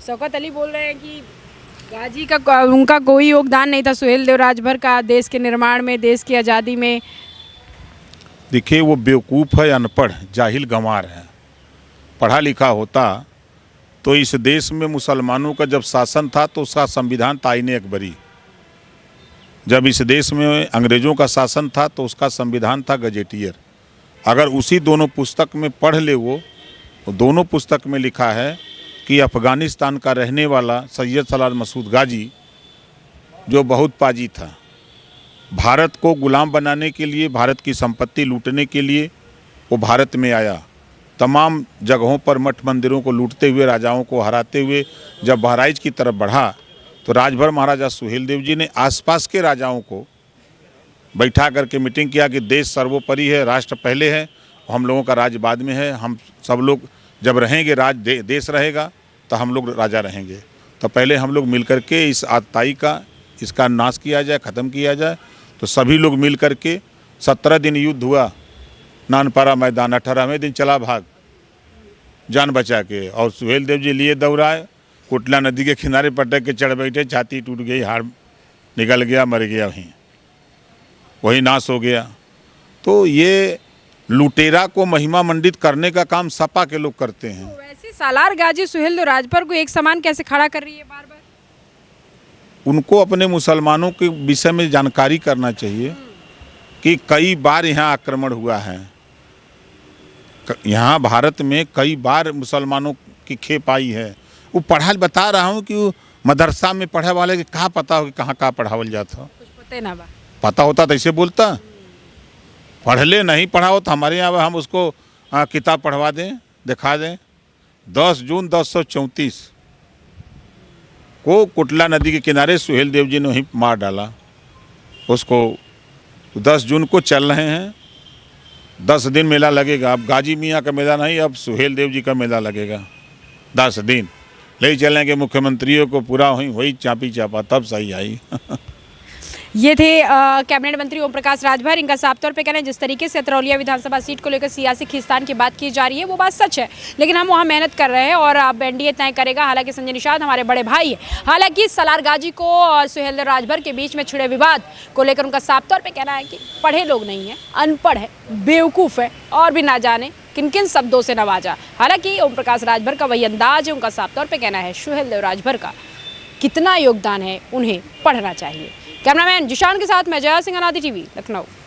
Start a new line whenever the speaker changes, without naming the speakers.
शौकत अली बोल रहे हैं कि गाजी का उनका कोई योगदान नहीं था सुहेलदेव राजभर का देश के निर्माण में, देश की आज़ादी में।
देखिए, वो बेवकूफ़ है, अनपढ़, जाहिल गंवार है। पढ़ा लिखा होता तो इस देश में मुसलमानों का जब शासन था तो उसका संविधान था आईने अकबरी। जब इस देश में अंग्रेज़ों का शासन था तो उसका संविधान था गजेटियर। अगर उसी दोनों पुस्तक में पढ़ ले वो दोनों पुस्तक में लिखा है कि अफ़गानिस्तान का रहने वाला सैयद सलार मसूद गाजी जो बहुत पाजी था, भारत को गुलाम बनाने के लिए, भारत की संपत्ति लूटने के लिए वो भारत में आया। तमाम जगहों पर मठ मंदिरों को लूटते हुए, राजाओं को हराते हुए जब बहराइच की तरफ बढ़ा तो राजभर महाराजा सुहेलदेव जी ने आसपास के राजाओं को बैठा करके मीटिंग किया कि देश सर्वोपरि है, राष्ट्र पहले है, हम लोगों का राज बाद में है। हम सब लोग जब रहेंगे, देश रहेगा तो हम लोग राजा रहेंगे। तो पहले हम लोग मिल करके इस आतताई का इसका नाश किया जाए, ख़त्म किया जाए। तो सभी लोग मिल करके 17 दिन युद्ध हुआ नानपारा मैदान। 18वें दिन चला भाग जान बचा के, और सुहेलदेव जी लिए दौड़ाए, कुटला नदी के किनारे पटक के चढ़ बैठे, छाती टूट गई, हाड़ निकल गया, मर गया, वही नाश हो गया। तो ये लुटेरा को महिमा मंडित करने का काम सपा के लोग करते हैं।
तो वैसे सालार गाजी सुहेलदेव राजभर को एक समान कैसे खड़ा कर रही है बार बार?
उनको अपने मुसलमानों के विषय में जानकारी करना चाहिए कि कई बार यहाँ आक्रमण हुआ है। यहाँ भारत में कई बार मुसलमानों की खेप आई है। वो पढ़ा बता रहा हूँ कि वो मदरसा में पढ़े वाले के कहाँ पता हो कि कहाँ कहाँ पढ़ावल जाता।
कुछ पता ना बा।
पता होता तो ऐसे बोलता। पढ़ ले, नहीं पढ़ा हो तो हमारे यहाँ हम उसको किताब पढ़वा दें, दिखा दें। 10 जून 1034 को कुटला नदी के किनारे सुहेलदेव जी ने ही मार डाला उसको। 10 जून को चल रहे हैं, 10 दिन मेला लगेगा। अब गाजी मियाँ का मेला नहीं, अब सुहेलदेव जी का मेला लगेगा। 10 दिन ले चलेंगे, मुख्यमंत्रियों को पूरा वही चापी चापा, तब सही आई।
ये थे कैबिनेट मंत्री ओम प्रकाश राजभर। इनका साफ तौर पे कहना है जिस तरीके से अतरौलिया विधानसभा सीट को लेकर सियासी खींचतान की बात की जा रही है वो बात सच है, लेकिन हम वहाँ मेहनत कर रहे हैं और अब एनडीए तय करेगा। हालांकि संजय निषाद हमारे बड़े भाई हैं। हालांकि सालार गाजी को और सुहेलदेव राजभर के बीच में छिड़े विवाद को लेकर उनका साफ तौर पर कहना है कि पढ़े लोग नहीं है, अनपढ़ है, बेवकूफ़ है और भी ना जाने किन किन शब्दों से नवाजा। हालांकि ओम प्रकाश राजभर का वही अंदाज है, उनका साफ तौर पर कहना है सुहेलदेव राजभर का कितना योगदान है उन्हें पढ़ना चाहिए। कैमरामैन जिशान के साथ मैं जया सिंह, अनादि टीवी, लखनऊ।